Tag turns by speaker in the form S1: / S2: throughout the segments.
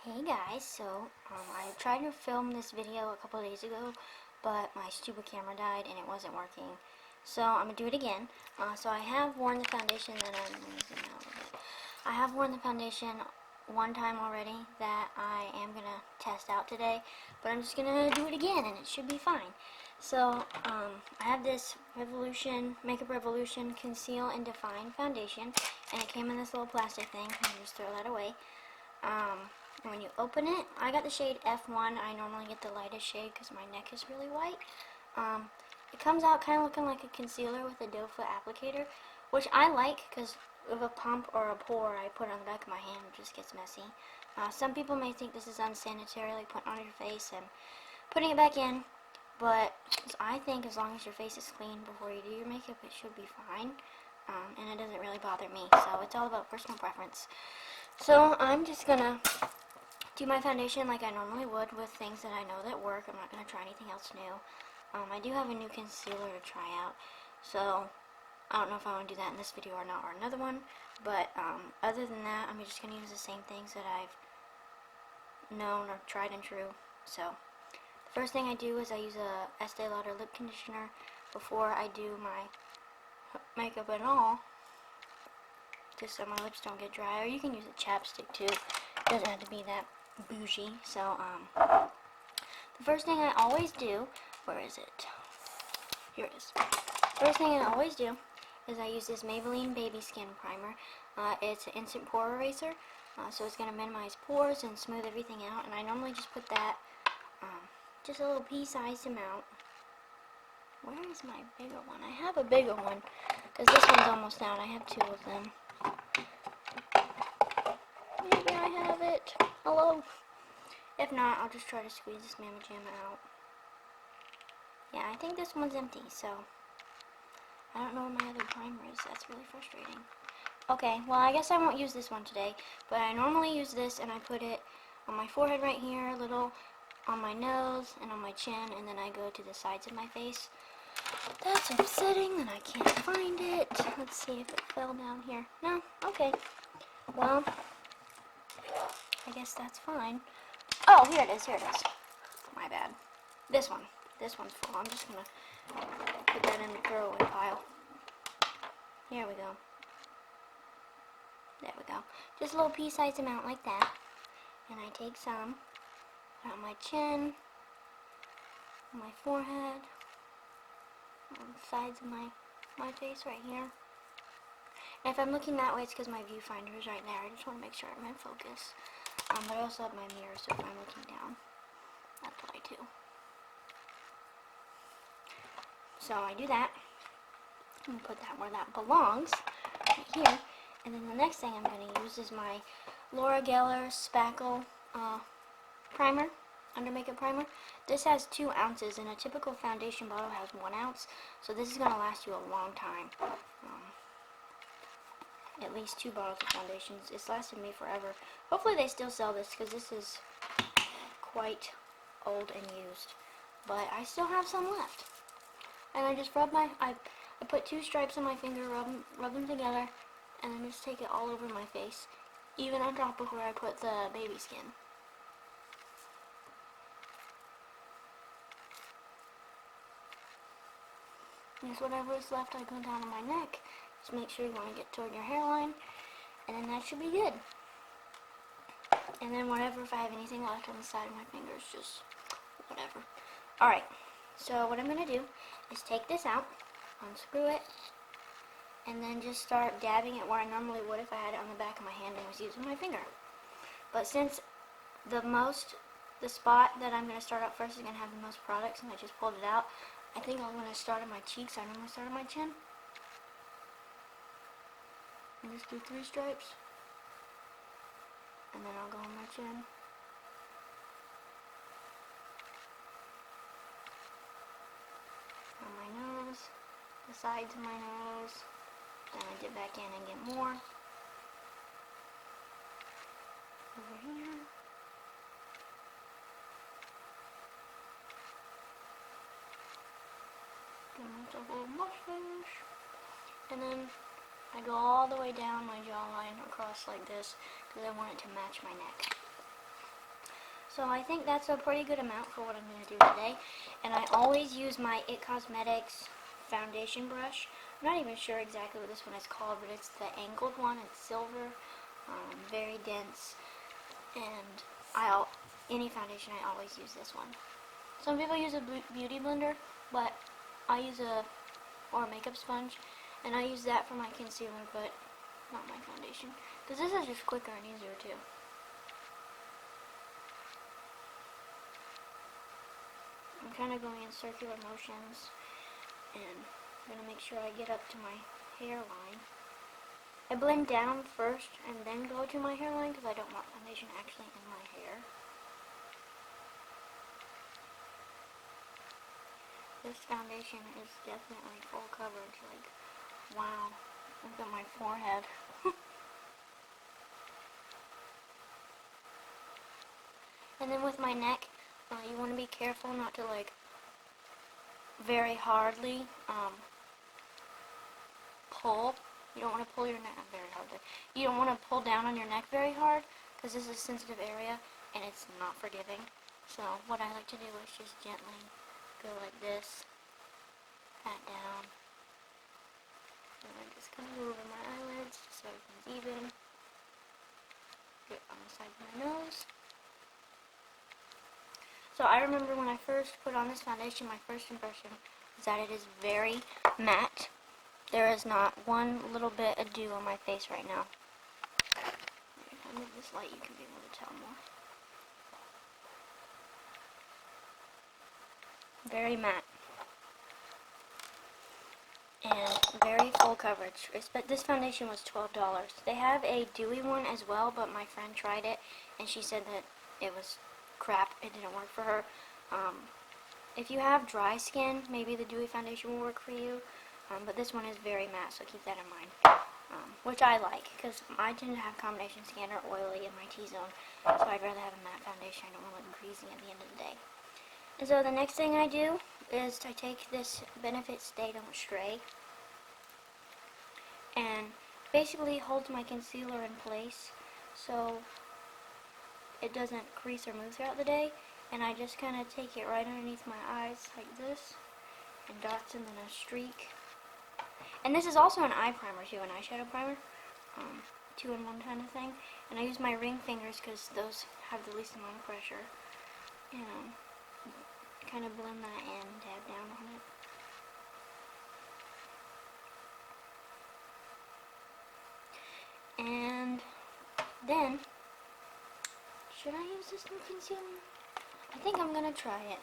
S1: Hey guys, I tried to film this video a couple of days ago, but my stupid camera died and it wasn't working. So I'm gonna do it again. So I have worn the foundation that I'm using now a little bit. I have worn the foundation one time already that I am gonna test out today, but I'm just gonna do it again and it should be fine. So I have this Makeup Revolution Conceal and Define foundation, and it came in this little plastic thing. I can just throw that away. When you open it, I got the shade F1. I normally get the lightest shade because my neck is really white. It comes out kind of looking like a concealer with a doe foot applicator, which I like because with a pump or a pour I put on the back of my hand, it just gets messy. Some people may think this is unsanitary, like putting it on your face and putting it back in, but I think as long as your face is clean before you do your makeup, it should be fine. And it doesn't really bother me, so it's all about personal preference. So I'm just gonna do my foundation like I normally would with things that I know that work. I'm not going to try anything else new. I do have a new concealer to try out, so I don't know if I want to do that in this video or not, or another one, but other than that, I'm just going to use the same things that I've known or tried and true. So the first thing I do is I use a Estee Lauder lip conditioner before I do my makeup at all, just so my lips don't get dry, or you can use a chapstick too. It doesn't have to be that bougie. So the first thing I always do, where is it? Here it is. First thing I always do is I use this Maybelline Baby Skin Primer. It's an instant pore eraser, so it's going to minimize pores and smooth everything out, and I normally just put that, just a little pea-sized amount. Where is my bigger one? I have a bigger one, because this one's almost out. I have two of them. Maybe I have it. Hello? If not, I'll just try to squeeze this Mama Jamma out. Yeah, I think this one's empty, so I don't know where my other primer is. That's really frustrating. Okay, well, I guess I won't use this one today, but I normally use this, and I put it on my forehead right here, a little on my nose, and on my chin, and then I go to the sides of my face. That's upsetting, and I can't find it. Let's see if it fell down here. No? Okay. Well, I guess that's fine. Oh, here it is, here it is. My bad. This one's full. I'm just gonna put that in the throwaway pile. Here we go. There we go. Just a little pea-sized amount like that. And I take some on my chin, on my forehead, on the sides of my face right here. And if I'm looking that way, it's because my viewfinder is right there. I just want to make sure I'm in focus. But I also have my mirror, so if I'm looking down, that's what I do. So I do that. I'm going to put that where that belongs, right here. And then the next thing I'm going to use is my Laura Geller Spackle primer, under makeup primer. This has 2 ounces, and a typical foundation bottle has 1 ounce. So this is going to last you a long time. At least 2 bottles of foundations. It's lasted me forever. Hopefully they still sell this, because this is quite old and used. But I still have some left. And I just rub I put 2 stripes on my finger, rub them together, and then just take it all over my face, even on top of where I put the baby skin. And just whatever is left, I go down on my neck. Just make sure you want to get toward your hairline, and then that should be good. And then whatever, if I have anything left on the side of my fingers, just whatever. Alright, so what I'm going to do is take this out, unscrew it, and then just start dabbing it where I normally would if I had it on the back of my hand and was using my finger. But since the spot that I'm going to start out first is going to have the most products, and I just pulled it out, I think I'm going to start on my cheeks. I normally start on my chin. And just do 3 stripes. And then I'll go on my chin. On my nose. The sides of my nose. Then I dip back in and get more. Over here. Give myself a little mustache. And then I go all the way down my jawline across like this, because I want it to match my neck. So I think that's a pretty good amount for what I'm going to do today. And I always use my It Cosmetics foundation brush. I'm not even sure exactly what this one is called, but it's the angled one. It's silver, very dense, and any foundation I always use this one. Some people use a beauty blender, but I use a makeup sponge, and I use that for my concealer, but not my foundation, because this is just quicker and easier too. I'm kind of going in circular motions, and I'm going to make sure I get up to my hairline. I blend down first and then go to my hairline because I don't want foundation actually in my hair. This foundation is definitely full coverage, like, wow, look at my forehead. And then with my neck, you want to be careful not to, like, very hardly pull. You don't want to pull your neck very hardly. You don't want to pull down on your neck very hard because this is a sensitive area and it's not forgiving. So what I like to do is just gently go like this, pat down, and I just kind of go over my eyelids so everything's even. Get on the side of my nose. So I remember when I first put on this foundation, my first impression is that it is very matte. There is not one little bit of dew on my face right now. If I move this light, you can be able to tell more. Very matte. And very full coverage. This foundation was $12. They have a dewy one as well, but my friend tried it and she said that it was crap. It didn't work for her. If you have dry skin, maybe the dewy foundation will work for you. But this one is very matte, so keep that in mind. Which I like, because I tend to have combination skin or oily in my T-zone, so I'd rather have a matte foundation. I don't want to look greasy at the end of the day. And so the next thing I do is I take this Benefit Stay Don't Stray and basically holds my concealer in place so it doesn't crease or move throughout the day, and I just kind of take it right underneath my eyes like this, and dots and then a streak. And this is also an eye primer too, an eyeshadow primer, 2-in-1 kind of thing. And I use my ring fingers because those have the least amount of pressure. And kind of blend that in, dab down on it. And then, should I use this new concealer? I think I'm gonna try it.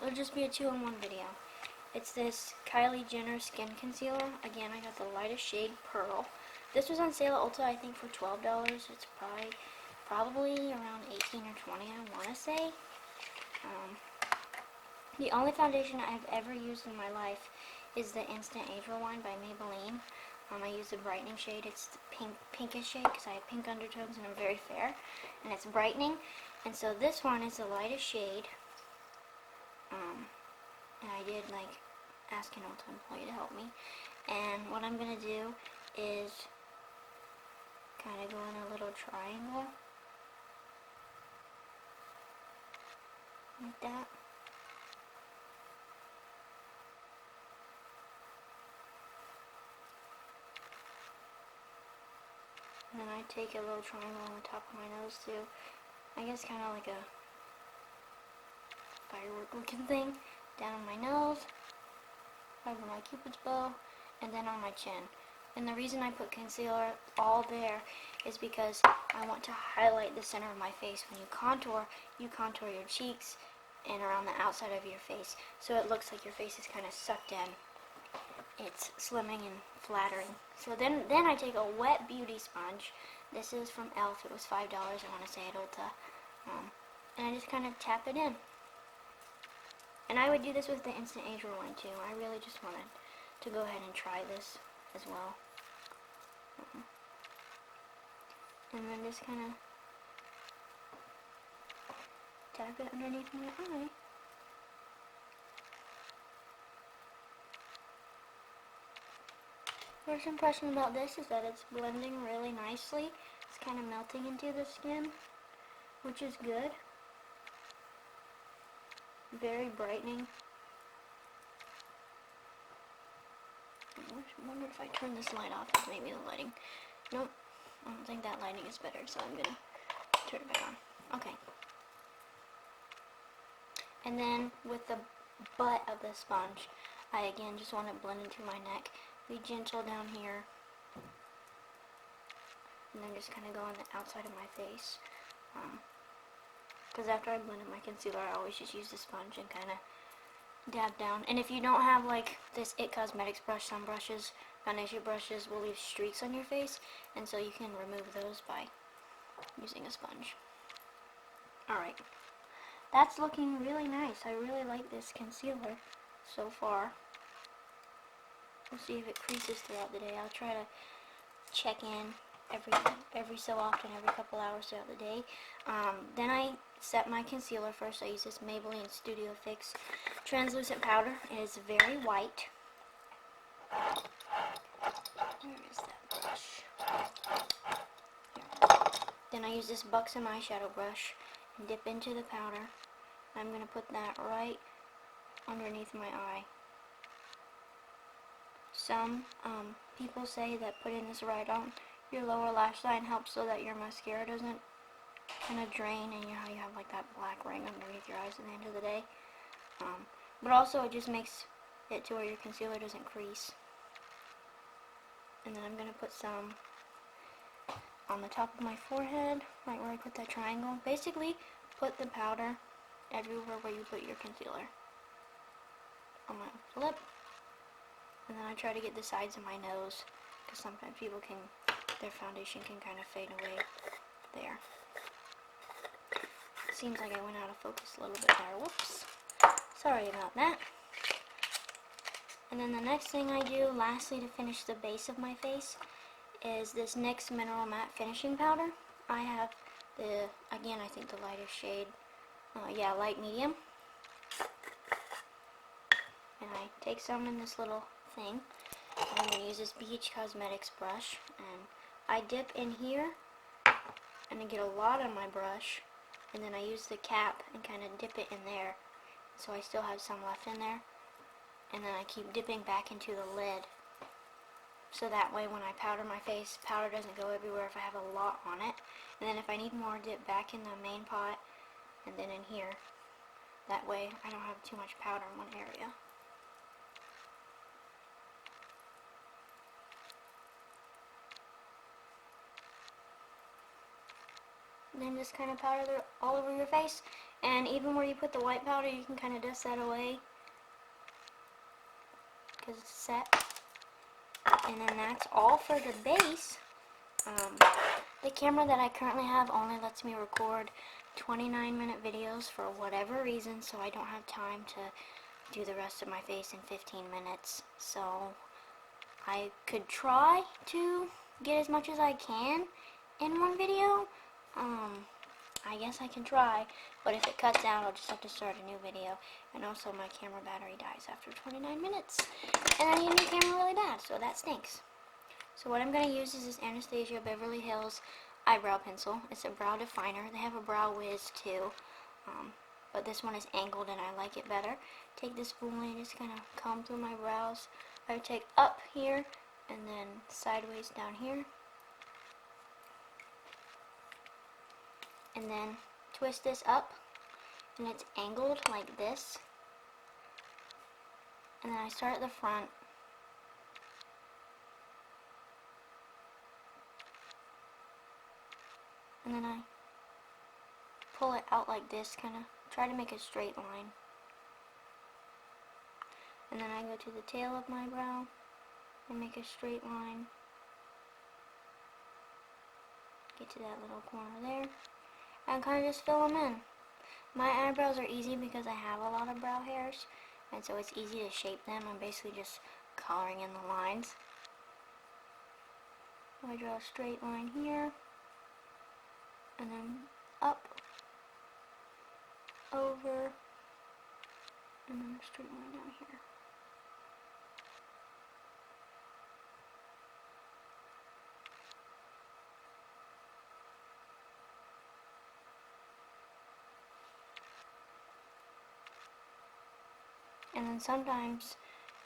S1: It'll just be a 2-in-1 video. It's this Kylie Jenner Skin Concealer. Again, I got the lightest shade, Pearl. This was on sale at Ulta, I think, for $12. It's probably around 18 or 20, I want to say. The only foundation I've ever used in my life is the Instant Age Rewind by Maybelline. I use the brightening shade. It's the pinkish shade because I have pink undertones and I'm very fair. And it's brightening. And so this one is the lightest shade. And I did ask an Ulta employee to help me. And what I'm going to do is kind of go in a little triangle. Like that. And then I take a little triangle on the top of my nose too. I guess kind of like a firework looking thing. Down on my nose, over my cupid's bow, and then on my chin. And the reason I put concealer all there is because I want to highlight the center of my face. When you contour your cheeks and around the outside of your face, so it looks like your face is kind of sucked in. It's slimming and flattering. So then I take a wet beauty sponge. This is from e.l.f. It was $5, I want to say, at Ulta. And I just kind of tap it in. And I would do this with the Instant Age Rewind too. I really just wanted to go ahead and try this as well. And then just kind of tap it underneath my eye. First impression about this is that it's blending really nicely. It's kind of melting into the skin. which is good. Very brightening. I wonder if I turn this light off, if maybe the lighting. Nope, I don't think that lighting is better, so I'm gonna turn it back on. Okay. And then with the butt of the sponge, I again just want to blend into my neck. Be gentle down here. And then just kind of go on the outside of my face. Because after I blend in my concealer, I always just use the sponge and kind of dab down. And if you don't have like this It Cosmetics brush, some brushes, foundation brushes will leave streaks on your face. And so you can remove those by using a sponge. Alright. That's looking really nice. I really like this concealer so far. We'll see if it creases throughout the day. I'll try to check in every so often, every couple hours throughout the day. Then I set my concealer first. I use this Maybelline Studio Fix translucent powder. It is very white. Where is that brush? Here. Then I use this Buxom eyeshadow brush and dip into the powder. I'm going to put that right underneath my eye. Some people say that putting this right on your lower lash line helps so that your mascara doesn't kind of drain, and you know how you have like that black ring underneath your eyes at the end of the day. But also it just makes it to where your concealer doesn't crease. And then I'm going to put some on the top of my forehead, right where I put that triangle. Basically, put the powder everywhere where you put your concealer. On my lip. And then I try to get the sides of my nose, because sometimes their foundation can kind of fade away there. Seems like I went out of focus a little bit there. Whoops. Sorry about that. And then the next thing I do, lastly, to finish the base of my face, is this NYX Mineral Matte Finishing Powder. I have again, I think the lightest shade, yeah, light medium. And I take some in this little thing. I'm going to use this BH Cosmetics brush, and I dip in here, and I get a lot on my brush, and then I use the cap and kind of dip it in there, so I still have some left in there, and then I keep dipping back into the lid, so that way when I powder my face, powder doesn't go everywhere if I have a lot on it, and then if I need more, dip back in the main pot, and then in here. That way I don't have too much powder in one area. And then just kind of powder all over your face, and even where you put the white powder, you can kind of dust that away because it's set. And then that's all for the base. The camera that I currently have only lets me record 29-minute videos for whatever reason, so I don't have time to do the rest of my face in 15 minutes. So I could try to get as much as I can in one video. I guess I can try, but if it cuts out, I'll just have to start a new video. And also my camera battery dies after 29 minutes, and I need a new camera really bad, so that stinks. So what I'm going to use is this Anastasia Beverly Hills eyebrow pencil. It's a brow definer. They have a brow wiz too, but this one is angled and I like it better. Take this spoolie and just kind of comb through my brows. I would take up here and then sideways down here. And then twist this up, and it's angled like this. And then I start at the front. And then I pull it out like this, kind of try to make a straight line. And then I go to the tail of my brow and make a straight line. Get to that little corner there. And kind of just fill them in. My eyebrows are easy because I have a lot of brow hairs, and so it's easy to shape them. I'm basically just coloring in the lines. I draw a straight line here, and then up, over, and then a straight line down here. and then sometimes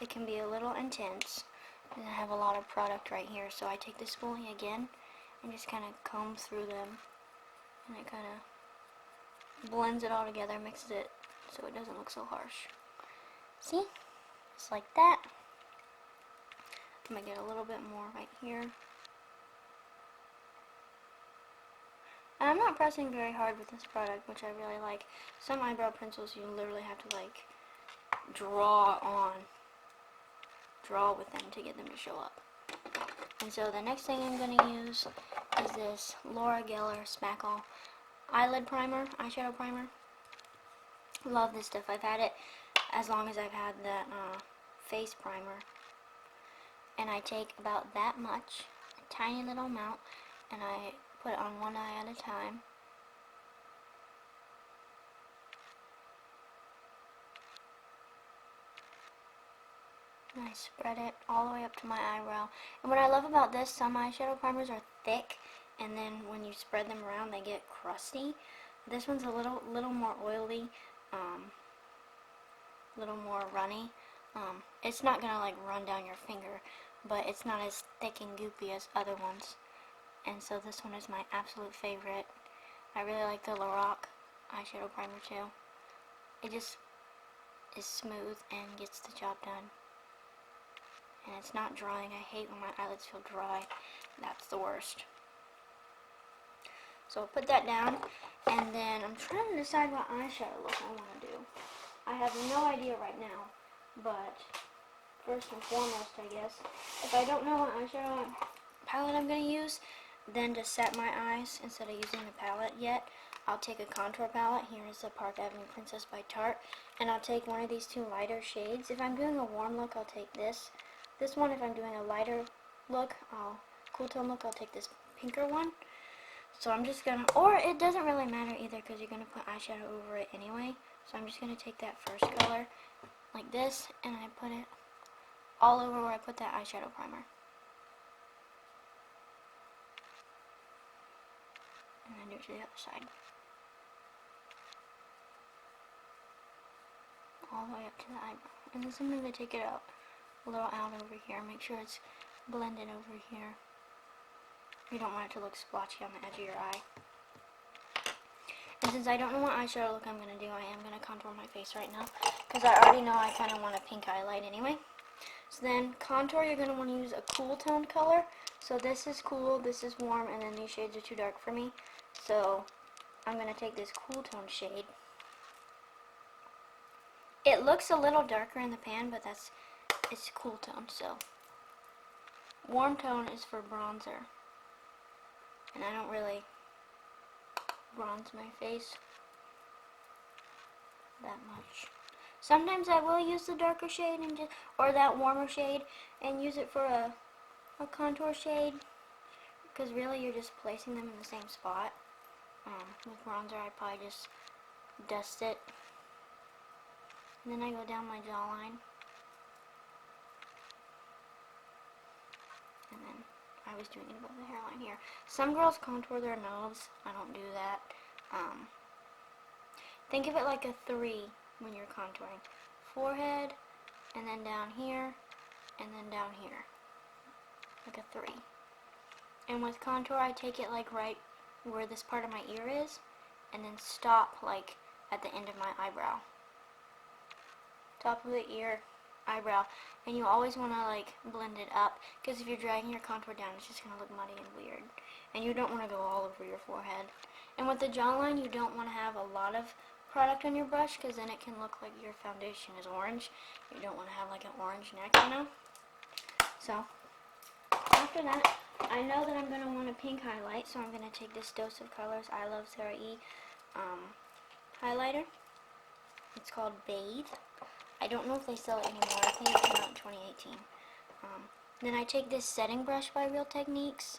S1: it can be a little intense, and I have a lot of product right here, so I take the spoolie again and just kind of comb through them, and it kind of blends it all together, mixes it so it doesn't look so harsh. See? Just like that. I'm going to get a little bit more right here. And I'm not pressing very hard with this product, which I really like. Some eyebrow pencils you literally have to like draw with them to get them to show up. And so the next thing I'm going to use is this Laura Geller Smackle eyelid primer, eyeshadow primer. Love this stuff. I've had it as long as I've had that face primer. And I take about that much, a tiny little amount, and I put it on one eye at a time. And I spread it all the way up to my eyebrow. And what I love about this, some eyeshadow primers are thick, and then when you spread them around, they get crusty. This one's a little more oily, little more runny. It's not gonna like run down your finger, but it's not as thick and goopy as other ones. And so this one is my absolute favorite. I really like the Lorac eyeshadow primer too. It just is smooth and gets the job done. And it's not drying. I hate when my eyelids feel dry. That's the worst. So I'll put that down, and then I'm trying to decide what eyeshadow look I want to do. I have no idea right now, but first and foremost, I guess, if I don't know what eyeshadow palette I'm going to use, then to set my eyes, instead of using the palette yet, I'll take a contour palette. Here is the Park Avenue Princess by Tarte, and I'll take one of these two lighter shades. If I'm doing a warm look, I'll take this. This one, if I'm doing a lighter look, cool tone look, I'll take this pinker one. So I'm just gonna, or it doesn't really matter either because you're gonna put eyeshadow over it anyway. So I'm just gonna take that first color, like this, and I put it all over where I put that eyeshadow primer. And then do it to the other side. All the way up to the eyebrow. And then I'm gonna take it out. A little out over here. Make sure it's blended over here. You don't want it to look splotchy on the edge of your eye. And since I don't know what eyeshadow look I'm going to do, I am going to contour my face right now. Because I already know I kind of want a pink highlight anyway. So then contour, you're going to want to use a cool toned color. So this is cool, this is warm, and then these shades are too dark for me. So I'm going to take this cool toned shade. It looks a little darker in the pan, but it's cool tone, so. Warm tone is for bronzer. And I don't really bronze my face that much. Sometimes I will use the darker shade and or that warmer shade and use it for a contour shade, because really you're just placing them in the same spot. With bronzer I probably just dust it, and then I go down my jawline, and then I was doing it above the hairline here. Some girls contour their nose. I don't do that. Think of it like a 3 when you're contouring. Forehead, and then down here, and then down here. Like a 3. And with contour, I take it like right where this part of my ear is, and then stop like at the end of my eyebrow. Top of the ear, eyebrow, and you always want to like blend it up, because if you're dragging your contour down, it's just going to look muddy and weird, and you don't want to go all over your forehead. And with the jawline, you don't want to have a lot of product on your brush, because then it can look like your foundation is orange. You don't want to have like an orange neck, you know. So after that, I know that I'm going to want a pink highlight, so I'm going to take this Dose of Colors I Love Sarah E highlighter. It's called Bathe. I don't know if they sell it anymore. I think it came out in 2018. Then I take this setting brush by Real Techniques.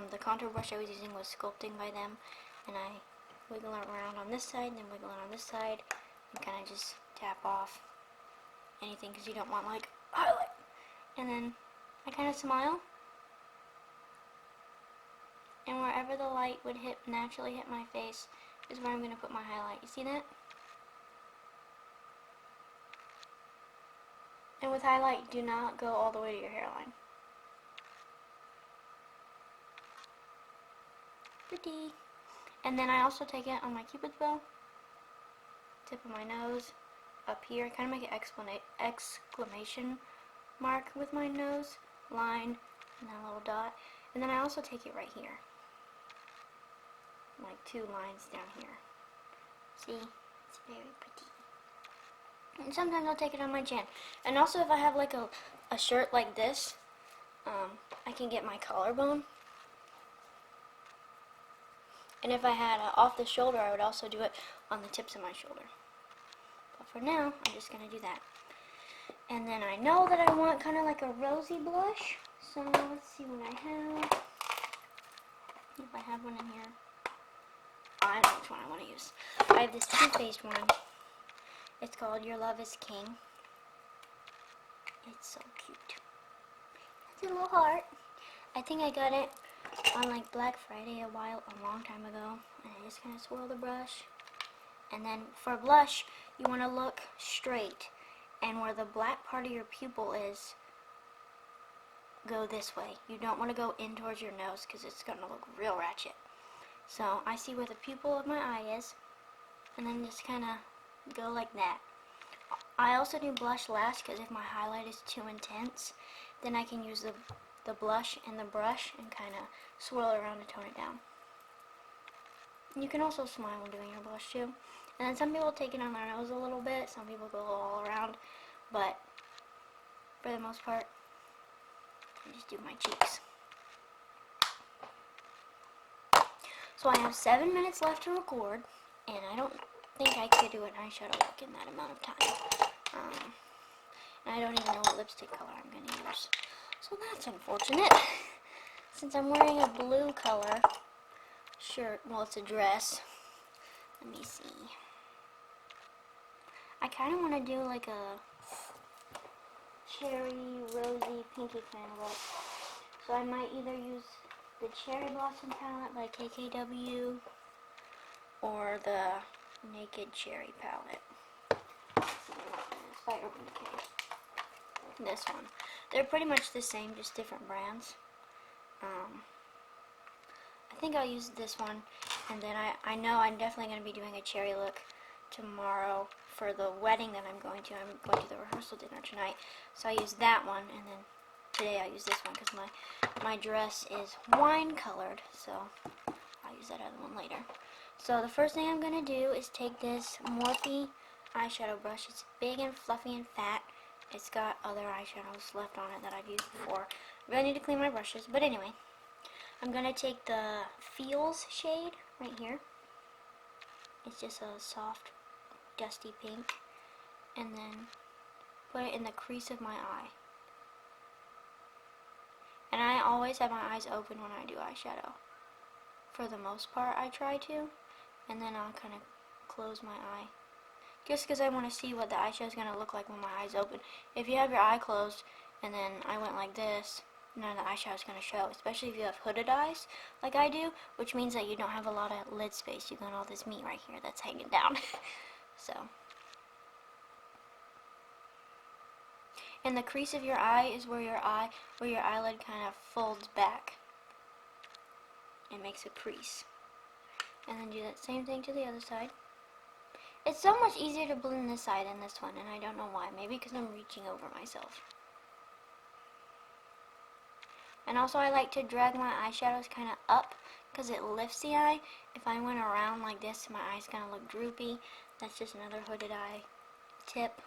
S1: The contour brush I was using was Sculpting by them. And I wiggle it around on this side, then wiggle it on this side, and kind of just tap off anything, because you don't want like highlight. And then I kind of smile. And wherever the light would naturally hit my face is where I'm going to put my highlight. You see that? And with highlight, do not go all the way to your hairline. Pretty. And then I also take it on my cupid's bow, tip of my nose, up here, kind of make an exclamation mark with my nose, line, and that little dot. And then I also take it right here, like 2 lines down here. See? It's very pretty. And sometimes I'll take it on my chin. And also if I have like a shirt like this, I can get my collarbone. And if I had off the shoulder, I would also do it on the tips of my shoulder. But for now, I'm just going to do that. And then I know that I want kind of like a rosy blush. So let's see what I have. If I have one in here. I know which one I want to use. I have this Too Faced one. It's called Your Love is King. It's so cute. It's a little heart. I think I got it on like Black Friday a long time ago. And I just kind of swirl the brush. And then for blush, you want to look straight. And where the black part of your pupil is, go this way. You don't want to go in towards your nose because it's going to look real ratchet. So I see where the pupil of my eye is. And then just kind of go like that. I also do blush last because if my highlight is too intense, then I can use the blush and the brush and kind of swirl it around to tone it down. You can also smile when doing your blush too. And then some people take it on their nose a little bit, some people go all around, but for the most part, I just do my cheeks. So I have 7 minutes left to record, and I don't think I could do an eyeshadow look in that amount of time. And I don't even know what lipstick color I'm going to use. So that's unfortunate. Since I'm wearing a blue color shirt, well, it's a dress. Let me see. I kind of want to do like a cherry, rosy, pinky kind of look. So I might either use the Cherry Blossom palette by KKW or the Naked Cherry palette. It's by Urban Decay. This one. They're pretty much the same, just different brands. I think I'll use this one, and then I know I'm definitely going to be doing a cherry look tomorrow for the wedding that I'm going to. I'm going to the rehearsal dinner tonight, so I use that one, and then today I use this one because my dress is wine colored, so I'll use that other one later. So the first thing I'm going to do is take this Morphe eyeshadow brush. It's big and fluffy and fat. It's got other eyeshadows left on it that I've used before. I really need to clean my brushes, but anyway. I'm going to take the Feels shade right here. It's just a soft, dusty pink. And then put it in the crease of my eye. And I always have my eyes open when I do eyeshadow. For the most part, I try to. And then I'll kind of close my eye. Just because I want to see what the eyeshadow is going to look like when my eye's open. If you have your eye closed and then I went like this, none of the eyeshadow is going to show, especially if you have hooded eyes like I do, which means that you don't have a lot of lid space. You got all this meat right here that's hanging down. So, and the crease of your eye is where your eyelid kind of folds back. It makes a crease. And then do that same thing to the other side. It's so much easier to blend this side than this one, and I don't know why. Maybe because I'm reaching over myself. And also I like to drag my eyeshadows kind of up because it lifts the eye. If I went around like this, my eye's going to look droopy. That's just another hooded eye tip.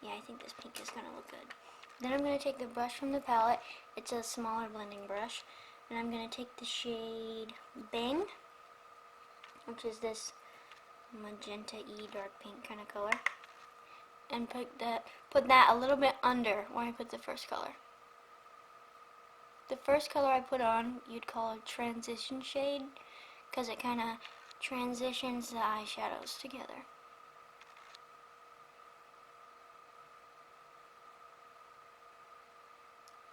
S1: Yeah, I think this pink is going to look good. Then I'm going to take the brush from the palette. It's a smaller blending brush. And I'm going to take the shade Bang, which is this magenta-y dark pink kind of color, and put that a little bit under where I put the first color. The first color I put on, you'd call a transition shade, because it kind of transitions the eyeshadows together.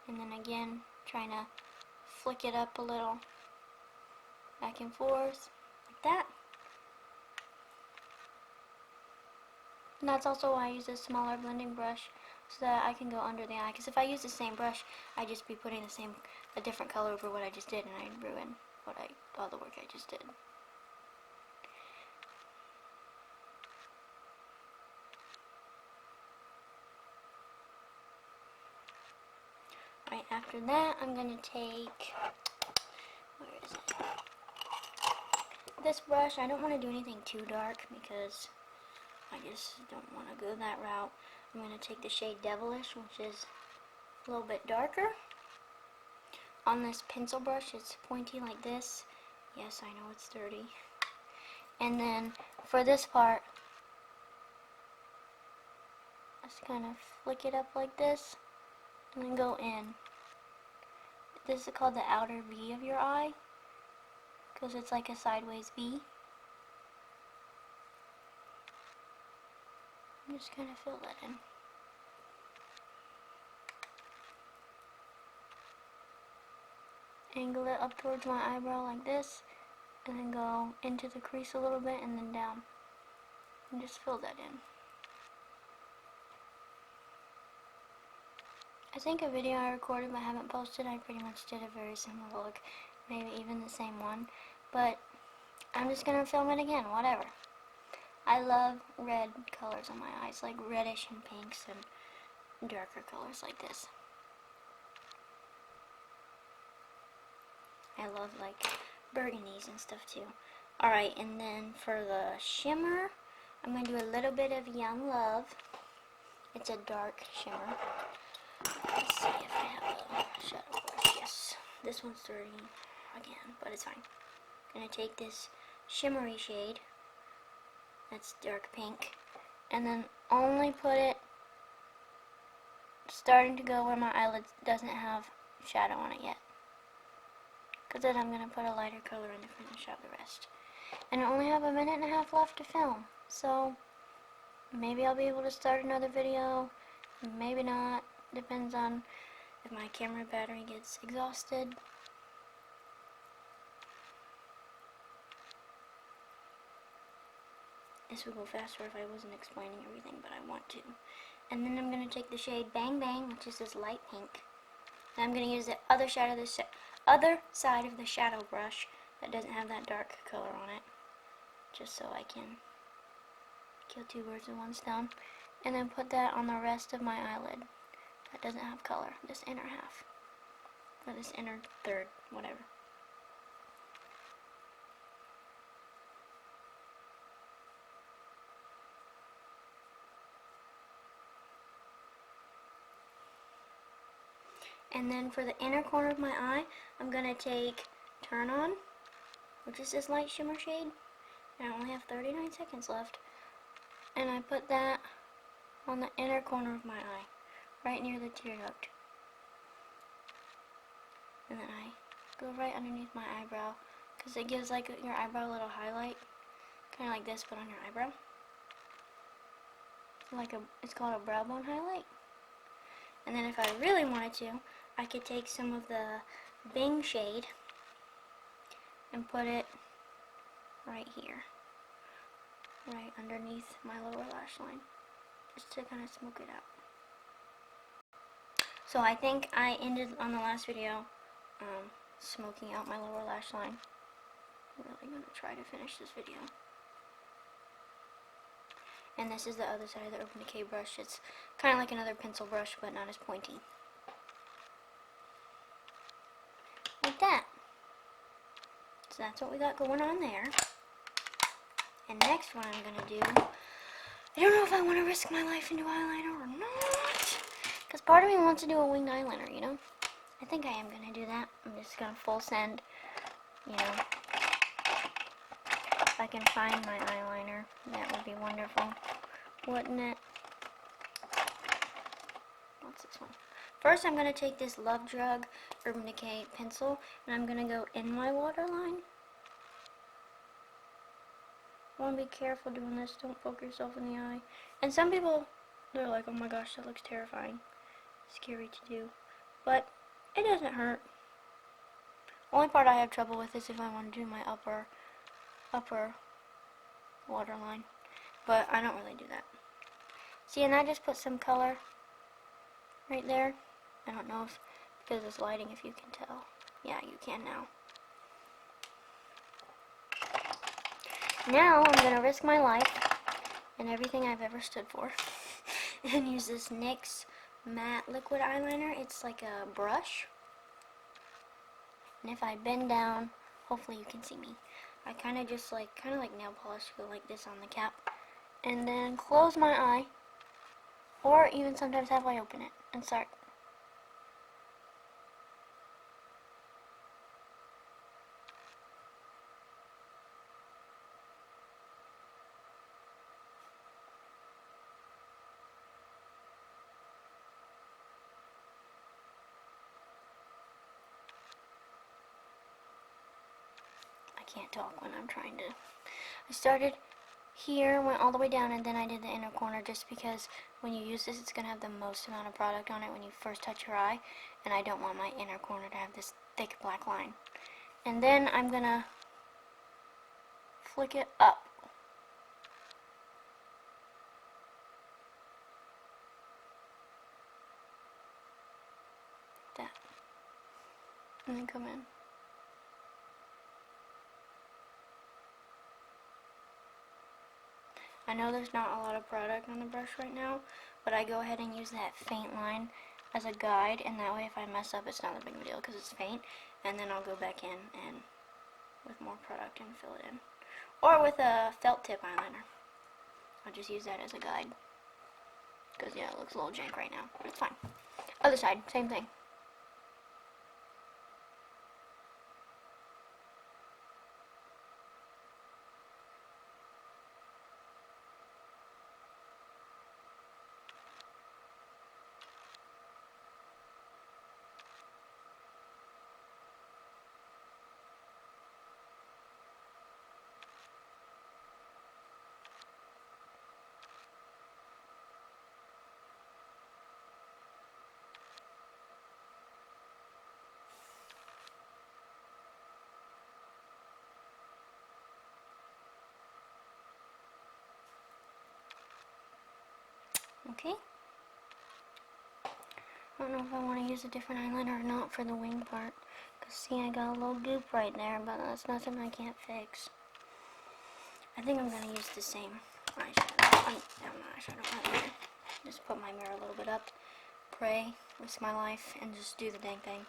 S1: And then again, trying to flick it up a little back and forth, like that. And that's also why I use a smaller blending brush, so that I can go under the eye. Because if I use the same brush, I'd just be putting a different color over what I just did, and I'd ruin all the work I just did. Right after that, I'm going to take, where is it? This brush. I don't want to do anything too dark because I just don't want to go that route. I'm going to take the shade Devilish, which is a little bit darker. On this pencil brush, it's pointy like this. Yes, I know it's dirty. And then for this part, just kind of flick it up like this and then go in. This is called the outer V of your eye because it's like a sideways V. I'm just kind of fill that in. Angle it up towards my eyebrow like this, and then go into the crease a little bit and then down. And just fill that in. I think a video I recorded but haven't posted, I pretty much did a very similar look, maybe even the same one, but I'm just going to film it again, whatever. I love red colors on my eyes, like reddish and pinks and darker colors like this. I love like burgundies and stuff too. Alright, and then for the shimmer, I'm going to do a little bit of Young Love. It's a dark shimmer. Let's see if I have a shadow brush. Yes, this one's dirty again, but it's fine. I'm going to take this shimmery shade, that's dark pink, and then only put it starting to go where my eyelid doesn't have shadow on it yet. Because then I'm going to put a lighter color in to finish out the rest. And I only have a minute and a half left to film, so maybe I'll be able to start another video, maybe not. Depends on if my camera battery gets exhausted. This would go faster if I wasn't explaining everything, but I want to. And then I'm going to take the shade Bang Bang, which is this light pink. And I'm going to use the other side of the shadow brush that doesn't have that dark color on it, just so I can kill two birds with one stone. And then put that on the rest of my eyelid that doesn't have color, this inner half, or this inner third, whatever. And then for the inner corner of my eye, I'm going to take Turn On, which is this light shimmer shade, and I only have 39 seconds left. And I put that on the inner corner of my eye, right near the tear duct. And then I go right underneath my eyebrow, because it gives like your eyebrow a little highlight, kind of like this, but on your eyebrow. It's called a brow bone highlight. And then if I really wanted to, I could take some of the Bing shade and put it right here, right underneath my lower lash line, just to kind of smoke it out. So I think I ended on the last video smoking out my lower lash line. I'm really going to try to finish this video. And this is the other side of the Urban Decay brush. It's kind of like another pencil brush, but not as pointy. Like that. So that's what we got going on there. And next what I'm going to do, I don't know if I want to risk my life and do eyeliner or not. Because part of me wants to do a winged eyeliner, you know. I think I am going to do that. I'm just going to full send, you know. If I can find my eyeliner, that would be wonderful, wouldn't it? What's this one? First, I'm going to take this Love Drug Urban Decay pencil, and I'm going to go in my waterline. I want to be careful doing this. Don't poke yourself in the eye. And some people, they're like, oh my gosh, that looks terrifying. Scary to do. But it doesn't hurt. Only part I have trouble with is if I want to do my upper waterline. But I don't really do that. See, and I just put some color right there. I don't know if, because it's lighting, if you can tell. Yeah, you can now. Now I'm going to risk my life and everything I've ever stood for and use this NYX matte liquid eyeliner. It's like a brush. And if I bend down, hopefully you can see me. I kind of just like nail polish, go like this on the cap. And then close my eye. Or even sometimes halfway open it and start. I can't talk when I'm trying to. I started here, went all the way down, and then I did the inner corner just because when you use this, it's going to have the most amount of product on it when you first touch your eye, and I don't want my inner corner to have this thick black line. And then I'm going to flick it up. That. And then come in. I know there's not a lot of product on the brush right now, but I go ahead and use that faint line as a guide, and that way if I mess up, it's not a big deal because it's faint, and then I'll go back in and with more product and fill it in. Or with a felt tip eyeliner. I'll just use that as a guide. Because, yeah, it looks a little jank right now, but it's fine. Other side, same thing. Okay. I don't know if I want to use a different eyeliner or not for the wing part. Because see, I got a little goop right there, but that's nothing I can't fix. I think I'm going to use the same eyeshadow. Eyeliner. Just put my mirror a little bit up. Pray, risk my life, and just do the dang thing.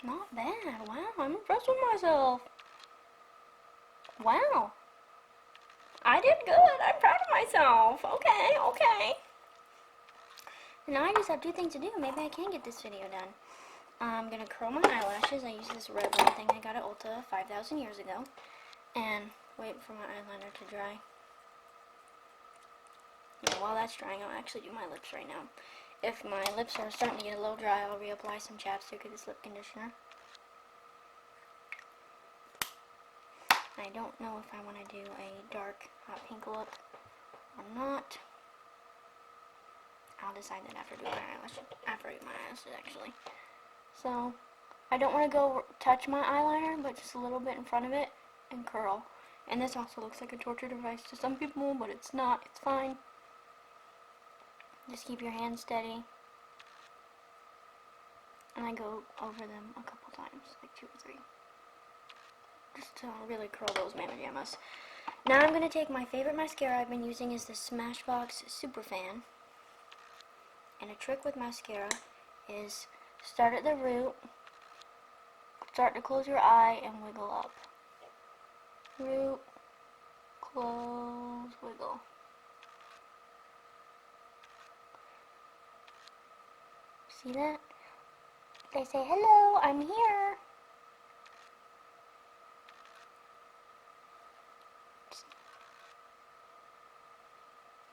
S1: Not bad. Wow, I'm impressed with myself. Wow. I did good. I'm proud of myself. Okay, okay. Now I just have two things to do. Maybe I can get this video done. I'm going to curl my eyelashes. I use this red one thing I got at Ulta 5,000 years ago. And wait for my eyeliner to dry. And while that's drying, I'll actually do my lips right now. If my lips are starting to get a little dry, I'll reapply some chapstick with this lip conditioner. I don't know if I want to do a dark hot pink lip or not. I'll decide that after doing my eyelashes. After I do my eyelashes, actually. So, I don't want to go touch my eyeliner, but just a little bit in front of it and curl. And this also looks like a torture device to some people, but it's not. It's fine. Just keep your hands steady. And I go over them a couple times, like 2 or 3. Just to really curl those mamma jammas. Now I'm going to take my favorite mascara I've been using is the Smashbox Superfan. And a trick with mascara is start at the root start to close your eye and wiggle up. Root, close, wiggle. See that? They say, hello, I'm here.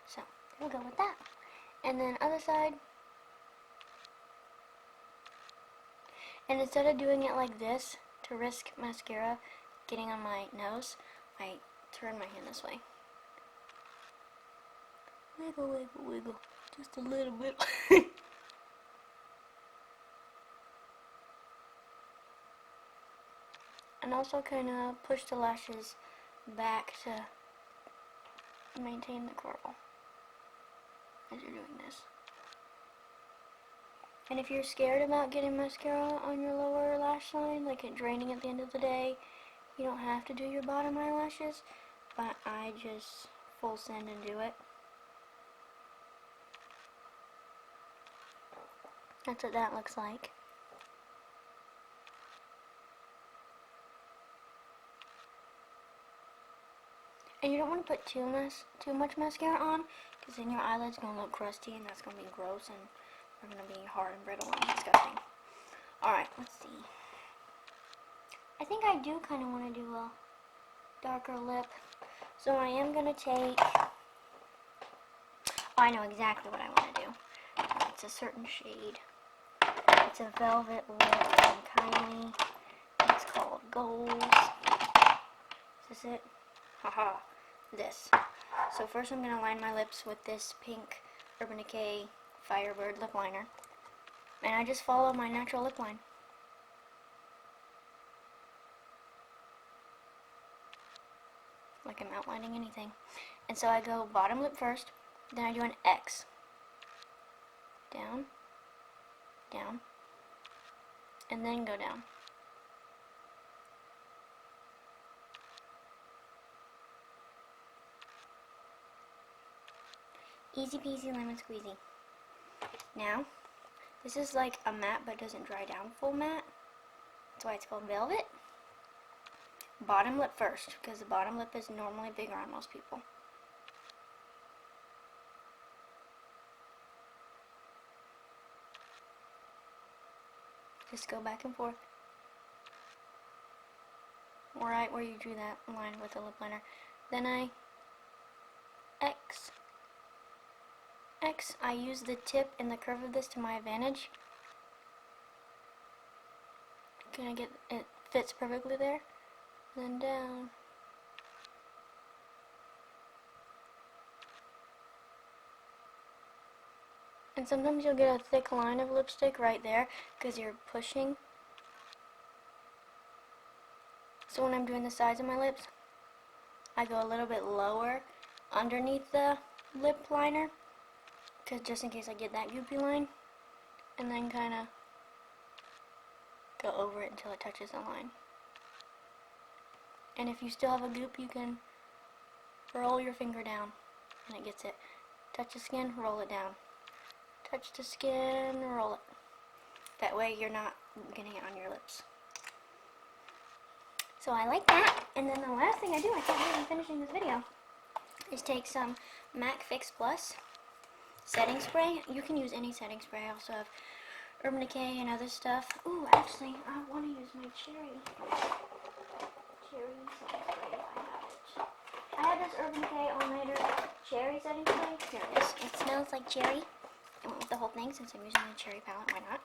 S1: So, we'll go with that. And then other side. And instead of doing it like this, to risk mascara getting on my nose, I turn my hand this way. Wiggle, wiggle, wiggle. Just a little bit. And also kind of push the lashes back to maintain the curl as you're doing this. And if you're scared about getting mascara on your lower lash line, like it draining at the end of the day, you don't have to do your bottom eyelashes, but I just full send and do it. That's what that looks like. And you don't want to put too much mascara on, because then your eyelid's going to look crusty, and that's going to be gross, and they're going to be hard and brittle and disgusting. Alright, let's see. I think I do kind of want to do a darker lip. So I am going to take... Oh, I know exactly what I want to do. It's a certain shade. It's a velvet lip from Kylie. It's called Goals. Is this it? Haha. This. So first I'm going to line my lips with this pink Urban Decay Firebird lip liner. And I just follow my natural lip line. Like I'm outlining anything. And so I go bottom lip first, then I do an X. Down, down, and then go down. Easy peasy lemon squeezy. Now, this is like a matte but doesn't dry down full matte. That's why it's called Velvet. Bottom lip first, because the bottom lip is normally bigger on most people. Just go back and forth. Right where you drew that line with the lip liner. Then I X. I use the tip and the curve of this to my advantage. Can I get it fits perfectly there? Then down. And sometimes you'll get a thick line of lipstick right there because you're pushing. So when I'm doing the sides of my lips, I go a little bit lower underneath the lip liner, because just in case I get that goopy line, and then kind of go over it until it touches the line. And if you still have a goop, you can roll your finger down and it gets it. Touch the skin, roll it down. Touch the skin, roll it. That way you're not getting it on your lips. So I like that. And then the last thing I do, I can't believe I'm finishing this video, is take some MAC Fix Plus setting spray. You can use any setting spray. I also have Urban Decay and other stuff. Ooh, actually, I want to use my cherry setting spray if I have it. I have this Urban Decay All Nighter cherry setting spray. Here it is. It smells like cherry. I went with the whole thing since I'm using the cherry palette. Why not?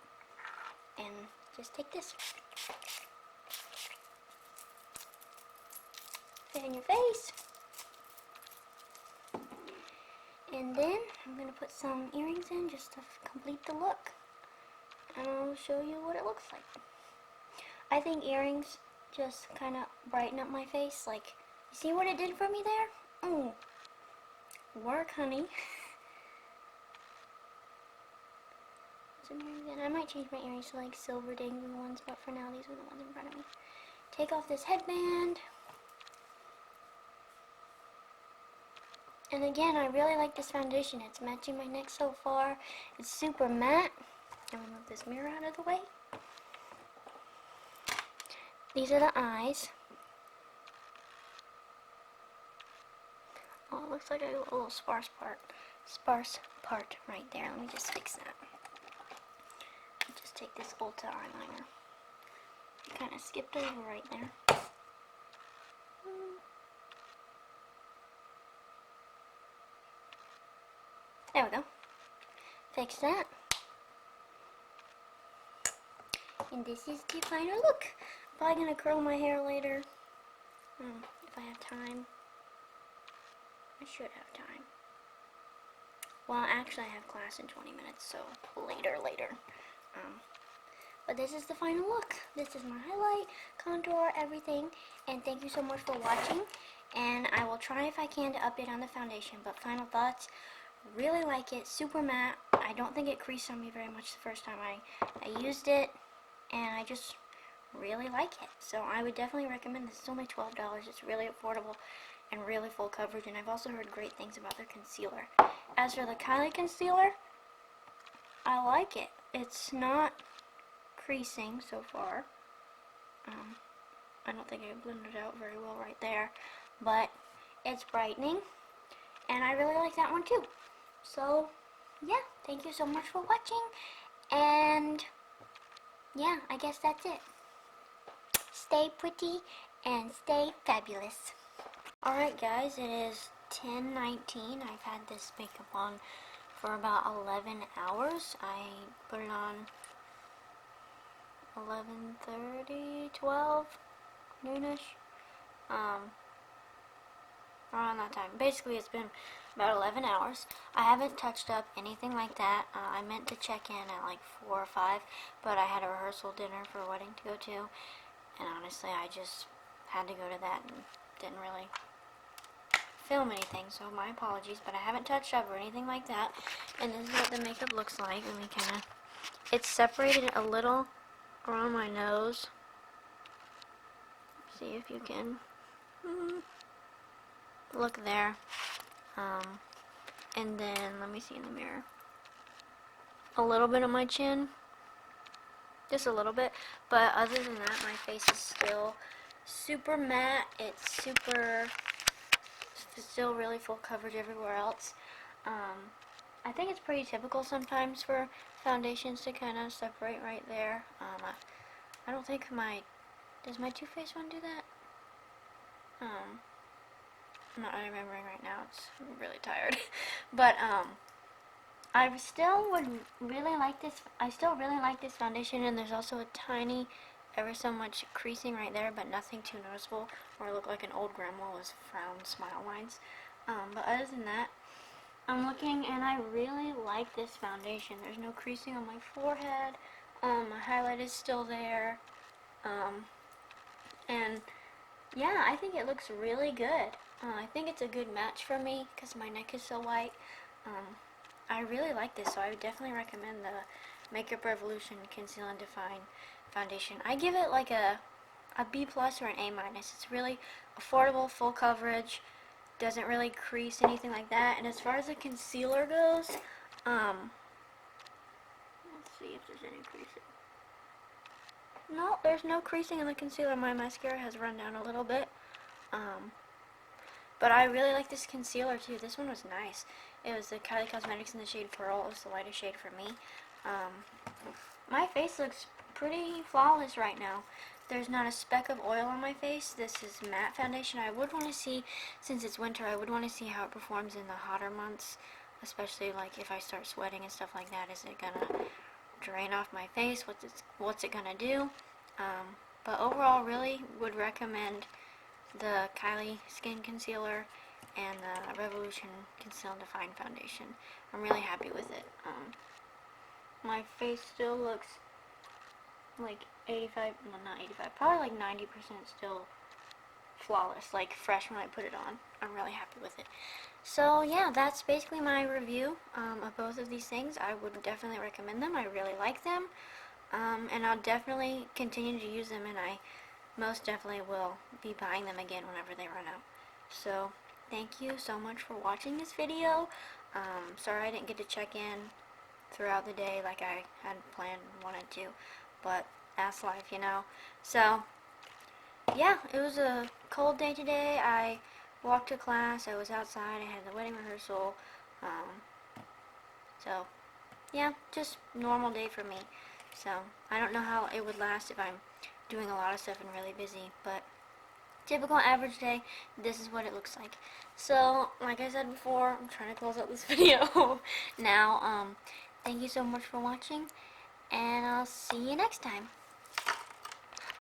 S1: And just take this. Fit in your face. And then I'm going to put some earrings in just to complete the look. And I'll show you what it looks like. I think earrings just kind of brighten up my face. Like, you see what it did for me there? Work, honey. Some earrings in. I might change my earrings to like silver dangly ones, but for now these are the ones in front of me. Take off this headband. And again, I really like this foundation. It's matching my neck so far. It's super matte. I'm going to move this mirror out of the way. These are the eyes. Oh, it looks like a little sparse part right there. Let me just fix that. Just take this Ulta eyeliner. Kind of skipped over right there. There we go. Fix that. And this is the final look. Probably gonna curl my hair later. If I have time. I should have time. Well, actually I have class in 20 minutes, so later. But this is the final look. This is my highlight, contour, everything. And thank you so much for watching. And I will try if I can to update on the foundation. But final thoughts, really like it. Super matte. I don't think it creased on me very much the first time I used it. And I just really like it. So I would definitely recommend this. It's only $12. It's really affordable and really full coverage. And I've also heard great things about their concealer. As for the Kylie concealer, I like it. It's not creasing so far. I don't think I blended it out very well right there, but it's brightening, and I really like that one too. So yeah, thank you so much for watching, and yeah, I guess that's it. Stay pretty and stay fabulous. Alright guys, it is 10:19. I've had this makeup on for about 11 hours. I put it on 11:30, 12, noonish, around that time. Basically, it's been about 11 hours. I haven't touched up anything like that. I meant to check in at like 4 or 5, but I had a rehearsal dinner for a wedding to go to, and honestly, I just had to go to that and didn't really film anything, so my apologies, but I haven't touched up or anything like that. And this is what the makeup looks like. Let me kind of, it's separated a little around my nose. See if you can look there. And then let me see in the mirror. A little bit on my chin, just a little bit. But other than that, my face is still super matte. It's still really full coverage everywhere else. I think it's pretty typical sometimes for foundations to kind of separate right there. I don't think does my Too Faced one do that? I'm not remembering right now. I'm really tired. But I still really like this foundation, and there's also a tiny, ever so much creasing right there, but nothing too noticeable, or I look like an old grandma with frown smile lines. But other than that, I'm looking, and I really like this foundation. There's no creasing on my forehead. My highlight is still there. And yeah, I think it looks really good. I think it's a good match for me because my neck is so white. I really like this, so I would definitely recommend the Makeup Revolution Conceal and Define foundation. I give it like a B+ or an A-. It's really affordable, full coverage, doesn't really crease, anything like that. And as far as the concealer goes, let's see if there's any creasing. No, there's no creasing in the concealer. My mascara has run down a little bit. But I really like this concealer too. This one was nice. It was the Kylie Cosmetics in the shade Pearl. It was the lightest shade for me. My face looks pretty flawless right now. There's not a speck of oil on my face. This is matte foundation. I would want to see, since it's winter, I would want to see how it performs in the hotter months, especially like if I start sweating and stuff like that. Is it gonna drain off my face? What's it gonna do? But overall, really would recommend the Kylie Skin Concealer and the Revolution Conceal and Define Foundation. I'm really happy with it. My face still looks like 85, well not 85, probably like 90% still flawless, like fresh when I put it on. I'm really happy with it. So yeah, that's basically my review of both of these things. I would definitely recommend them. I really like them. And I'll definitely continue to use them, and I most definitely will be buying them again whenever they run out. So thank you so much for watching this video. Sorry I didn't get to check in throughout the day like I had planned and wanted to, but that's life, you know. So yeah, it was a cold day today. I walked to class. I was outside. I had the wedding rehearsal. Um, so, yeah, just normal day for me. So, I don't know how it would last if I'm doing a lot of stuff and really busy, but typical average day, this is what it looks like. So, like I said before, I'm trying to close out this video now. Thank you so much for watching, and I'll see you next time.